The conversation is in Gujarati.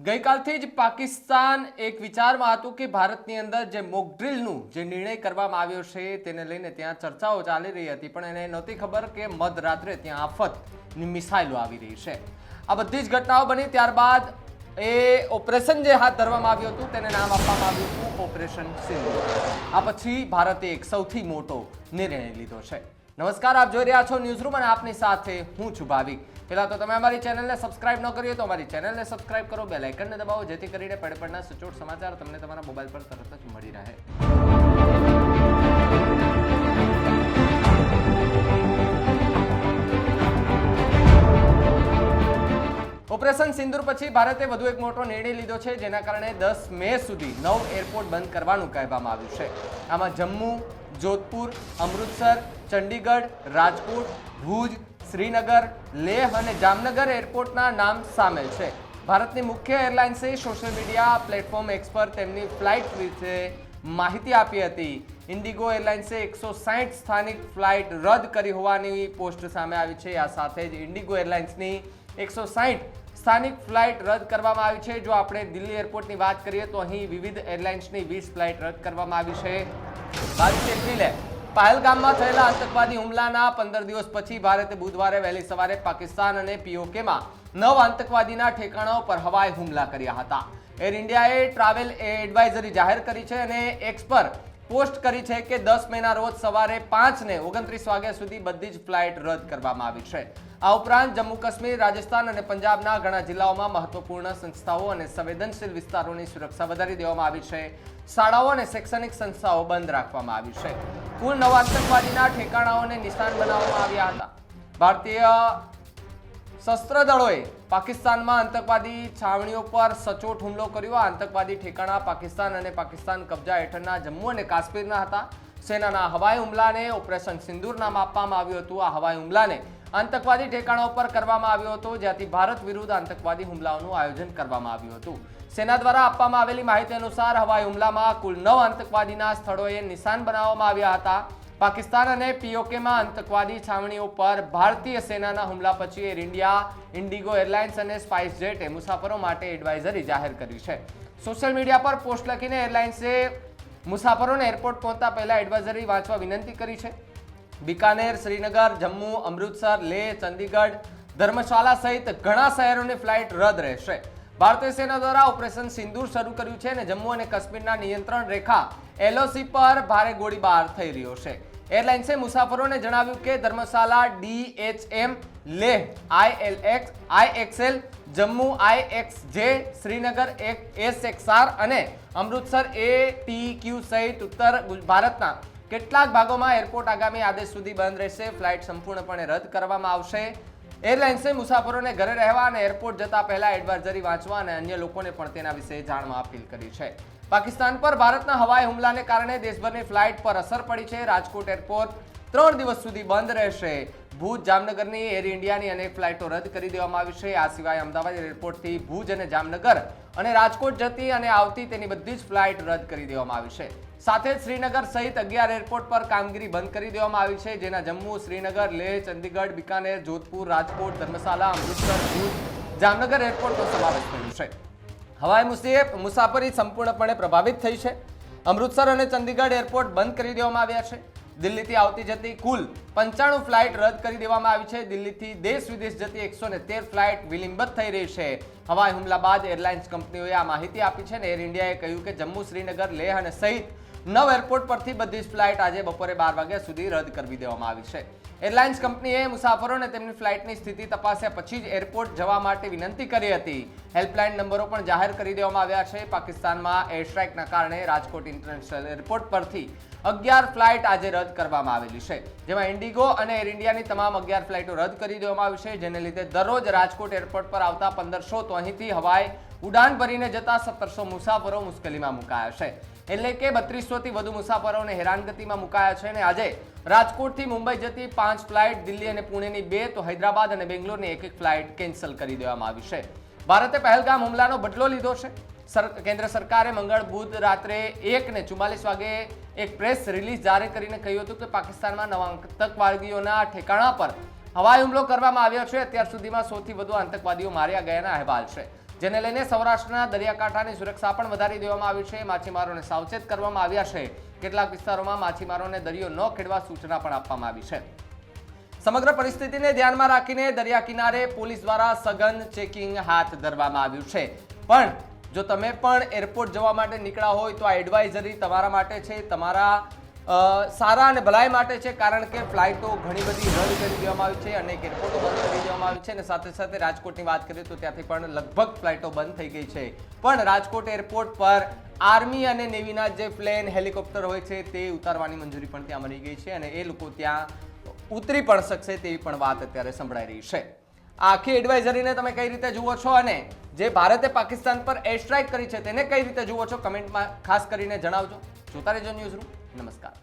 ગઈકાલથી જ પાકિસ્તાન એક વિચારમાં હતું કે ભારતની અંદર જે મોક ડ્રિલનું જે નિર્ણય કરવામાં આવ્યો છે તેને લઈને ત્યાં ચર્ચાઓ ચાલી રહી હતી, પણ એને નહોતી ખબર કે મધરાત્રે ત્યાં આફતની મિસાઇલો આવી રહી છે। આ બધી જ ઘટનાઓ બની ત્યારબાદ એ ઓપરેશન જે હાથ ધરવામાં આવ્યું હતું તેને નામ આપવામાં આવ્યું હતું ઓપરેશન સિંદૂર। આ પછી ભારતે એક સૌથી મોટો નિર્ણય લીધો છે। નમસ્કાર, આપ જોઈ રહ્યા છો ન્યૂઝરૂમ અને આપની સાથે હું છું ભાવિક। પહેલા તો તમે અમારી ચેનલને સબસ્ક્રાઇબ ન કરી હોય તો અમારી ચેનલને સબસ્ક્રાઇબ કરો, બેલ આઇકનને દબાવો જેથી કરીને પડપડના સચોટ સમાચાર તમને તમારા મોબાઈલ પર તરત જ મળી રહે। ઓપરેશન સિંદૂર પછી ભારતે વધુ એક મોટો નિર્ણય લીધો છે, જેના કારણે 10 મે સુધી 9 એરપોર્ટ બંધ કરવાનું કહેવામાં આવ્યું છે। આમાં જમ્મુ, જોધપુર, અમૃતસર, ચંડીગઢ, રાજકોટ, ભુજ, શ્રીનગર, લેહ અને જામનગર એરપોર્ટના નામ સામેલ છે। ભારતની મુખ્ય એરલાઇન્સે સોશિયલ મીડિયા પ્લેટફોર્મ એક્સ પર તેમની ફ્લાઇટ વિશે માહિતી આપી હતી। ઇન્ડિગો એરલાઇન્સે 160 સ્થાનિક ફ્લાઇટ રદ કરી હોવાની પોસ્ટ સામે આવી છે। આ સાથે જ ઇન્ડિગો એરલાઇન્સની 160 સ્થાનિક ફ્લાઇટ રદ કરવામાં આવી છે। જો આપણે દિલ્હી એરપોર્ટની વાત કરીએ તો અહીં વિવિધ એરલાઇન્સની 20 ફ્લાઇટ રદ કરવામાં આવી છે। 22 એપ્રિલે પહેલગામમાં થયેલા આતંકવાદી હુમલાના 15 દિવસ પછી ભારતે બુધવારે વહેલી સવારે પાકિસ્તાન અને પીઓકેમાં 9 આતંકવાદીના ઠેકાણાઓ પર હવાઈ હુમલા કર્યા હતા। એર ઇન્ડિયાએ ટ્રાવેલ એડવાઇઝરી જાહેર કરી છે અને એક્સ પર પોસ્ટ કરી છે કે 10 મેના રોજ સવારે 5 ને 29 વાગ્યા સુધી બધી જ ફ્લાઇટ રદ કરવામાં આવી છે। આ ઉપરાંત જમ્મુ કાશ્મીર, રાજસ્થાન અને પંજાબના ઘણા જિલ્લાઓમાં મહત્વપૂર્ણ સંસ્થાઓ અને સંવેદનશીલ વિસ્તારોની સુરક્ષા વધારી દેવામાં આવી છે। શાળાઓ અને શૈક્ષણિક સંસ્થાઓ બંધ રાખવામાં આવી છે। કુલ 9 આતંકવાદીના ઠેકાણાઓને નિશાન બનાવવામાં આવ્યા હતા। ભારતીય શસ્ત્ર દળોએ પાકિસ્તાનમાં આતંકવાદી છાવણીઓ પર સચોટ હુમલો કર્યો। આ આતંકવાદી ઠેકાણા પાકિસ્તાન અને પાકિસ્તાન કબજા હેઠળના જમ્મુ અને કાશ્મીરના હતા। સેનાના હવાઈ હુમલાને ઓપરેશન સિંદૂર નામ આપવામાં આવ્યું હતું। આ હવાઈ હુમલાને આતંકવાદી ઠેકાણાઓ પર કરવામાં આવ્યો હતો, જ્યાંથી ભારત વિરુદ્ધ આતંકવાદી હુમલાઓનું આયોજન કરવામાં આવ્યું હતું। સેના દ્વારા આપવામાં આવેલી માહિતી અનુસાર હવાઈ હુમલામાં કુલ 9 આતંકવાદીના સ્થળોએ નિશાન બનાવવામાં આવ્યા હતા। પાકિસ્તાન અને પીઓકેમાં આતંકવાદી છાવણીઓ પર ભારતીય સેનાના હુમલા પછી એર ઇન્ડિયા, ઇન્ડિગો એરલાઇન્સ અને સ્પાઇસ જેટે મુસાફરો માટે એડવાઇઝરી જાહેર કરી છે। સોશિયલ મીડિયા પર પોસ્ટ લખીને એરલાઇન્સે મુસાફરોને એરપોર્ટ પહોંચતા પહેલા એડવાઇઝરી વાંચવા વિનંતી કરી છે। બિકાનેર, શ્રીનગર, જમ્મુ, અમૃતસર, લેહ, ચંદીગઢ, ધર્મશાલા સહિત ઘણા શહેરોની ફ્લાઇટ રદ રહેશે। ભારતીય સેના દ્વારા ઓપરેશન સિંદૂર શરૂ કર્યું છે અને જમ્મુ અને કાશ્મીરના નિયંત્રણ રેખા LOC પર ભારે ગોળીબાર થઈ રહ્યો છે। એરલાઇન્સે મુસાફરોને જણાવ્યું કે dharamshala DHM, Leh ILX, IXL, Jammu IXJ, Srinagar SXR અને અમૃતસર ATQ સહિત ઉત્તર ભારતના કેટલાક ભાગોમાં એરપોર્ટ આગામી આદેશ સુધી બંધ રહેશે। ફ્લાઇટ સંપૂર્ણપણે રદ કરવામાં આવશે। એરલાઇન્સે મુસાફરોને ઘરે રહેવા અને એરપોર્ટ જતા પહેલા એડવાઇઝરી વાંચવા અને અન્ય લોકોને પણ તેના વિશે જાણવા અપીલ કરી છે। પાકિસ્તાન પર ભારતના હવાઈ હુમલાને કારણે દેશભરની ફ્લાઇટ પર અસર પડી છે। રાજકોટ એરપોર્ટ 3 દિવસ સુધી બંધ રહેશે। ભુજ, જામનગરની એર ઇન્ડિયાની અનેક ફ્લાઇટો રદ કરી દેવામાં આવી છે। આ સિવાય અમદાવાદ એરપોર્ટથી ભુજ અને જામનગર અને રાજકોટ જતી અને આવતી તેની બધી જ ફ્લાઇટ રદ કરી દેવામાં આવી છે। સાથે જ શ્રીનગર સહિત 11 એરપોર્ટ પર કામગીરી બંધ કરી દેવામાં આવી છે, જેના જમ્મુ, શ્રીનગર, લેહ, ચંદીગઢ, બિકાનેર, જોધપુર, રાજકોટ, ધર્મશાલા, અમૃતસર, ભુજ, જામનગર એરપોર્ટનો સમાવેશ થયો છે। હવાઈ મુસાફરી સંપૂર્ણપણે પ્રભાવિત થઈ છે। અમૃતસર અને ચંદીગઢ એરપોર્ટ બંધ કરી દેવામાં આવ્યા છે। દિલ્હીથી આવતી જતી કુલ 95 ફ્લાઇટ રદ કરી દેવામાં આવી છે। દિલ્હીથી દેશ વિદેશ જતી 113 ફ્લાઇટ વિલંબિત થઈ રહી છે। હવાઈ હુમલા બાદ એરલાઇન્સ કંપનીઓએ આ માહિતી આપી છે અને એર ઇન્ડિયાએ કહ્યું કે જમ્મુ, શ્રીનગર, લેહ અને સહિત 9 એરપોર્ટ પરથી બધી જ ફ્લાઇટ આજે બપોરે 12 વાગ્યા સુધી રદ કરી દેવામાં આવી છે। એરલાઇન્સ કંપનીએ મુસાફરોને તેમની ફ્લાઇટની સ્થિતિ તપાસ્યા પછી જ એરપોર્ટ જવા માટે વિનંતી કરી હતી। હેલ્પલાઇન નંબરો પણ જાહેર કરી દેવામાં આવ્યા છે। પાકિસ્તાનમાં એર સ્ટ્રાઇકના કારણે રાજકોટ ઇન્ટરનેશનલ એરપોર્ટ પરથી 11 ફ્લાઇટ આજે રદ કરવામાં આવેલી છે, જેમાં ઇન્ડિગો અને એર ઇન્ડિયાની તમામ 11 ફ્લાઇટો રદ કરી દેવામાં આવી છે, જેને લીધે દરરોજ રાજકોટ એરપોર્ટ પર આવતા 1500 તો અહીંથી હવાઈ ઉડાન ભરીને જતા 1700 મુસાફરો મુશ્કેલીમાં મુકાયા છે। એટલે કે 3200 થી વધુ મુસાફરોને હેરાનગતિમાં મુકાયા છે અને આજે રાજકોટથી મુંબઈ જતી 5 ફ્લાઇટ, દિલ્હી અને પુણેની 2 તો હૈદરાબાદ અને બેંગ્લોરની એક ફ્લાઇટ કેન્સલ કરી દેવામાં આવી છે। ભારતે પહેલગામ હુમલાનો બદલો લીધો છે। કેન્દ્ર સરકારે મંગળ બુધ રાત્રે 1:44 વાગે એક પ્રેસ રિલીઝ જારી કરીને કહ્યું હતું કે પાકિસ્તાનમાં નવા આતંકવાદીઓના ઠેકાણા પર હવાઈ હુમલો કરવામાં આવ્યો છે। અત્યાર સુધીમાં 100 થી વધુ આતંકવાદીઓ માર્યા ગયાના અહેવાલ છે। જેને લઈને સૌરાષ્ટ્રના દરિયાકાંઠાની સુરક્ષા પણ વધારી દેવામાં આવી છે. માછીમારોને સાવચેત કરવામાં આવ્યા છે. કેટલાક વિસ્તારોમાં માછીમારોને દરિયો ન ખેડવા સૂચના પણ આપવામાં આવી છે. સમગ્ર પરિસ્થિતિને ધ્યાનમાં રાખીને દરિયા કિનારે પોલીસ દ્વારા સઘન ચેકિંગ હાથ ધરવામાં આવ્યું છે. પણ જો તમે પણ એરપોર્ટ જવા માટે નીકળ્યા હોય તો આ એડવાઇઝરી તમારા માટે છે, તમારા સારા અને ભલાઈ માટે છે. કારણ કે ફ્લાઇટો ઘણી બધી રદ કરી દેવામાં આવી છે, અનેક એરપોર્ટો બંધ કરી દેવામાં આવી છે અને સાથે સાથે રાજકોટની વાત કરીએ તો ત્યાંથી પણ લગભગ ફ્લાઇટો બંધ થઈ ગઈ છે. પણ રાજકોટ એરપોર્ટ પર આર્મી અને નેવીના જે પ્લેન હેલિકોપ્ટર હોય છે તે ઉતારવાની મંજૂરી પણ ત્યાં મળી ગઈ છે અને એ લોકો ત્યાં ઉતરી પણ શકશે તેવી પણ વાત અત્યારે સંભળાઈ રહી છે. આ આખી એડવાઇઝરીને તમે કઈ રીતે જુઓ છો અને જે ભારતે પાકિસ્તાન પર એર સ્ટ્રાઇક કરી છે તેને કઈ રીતે જુઓ છો, કમેન્ટમાં ખાસ કરીને જણાવજો. જોતા રહેજો ન્યૂઝરૂમ. નમસ્કાર.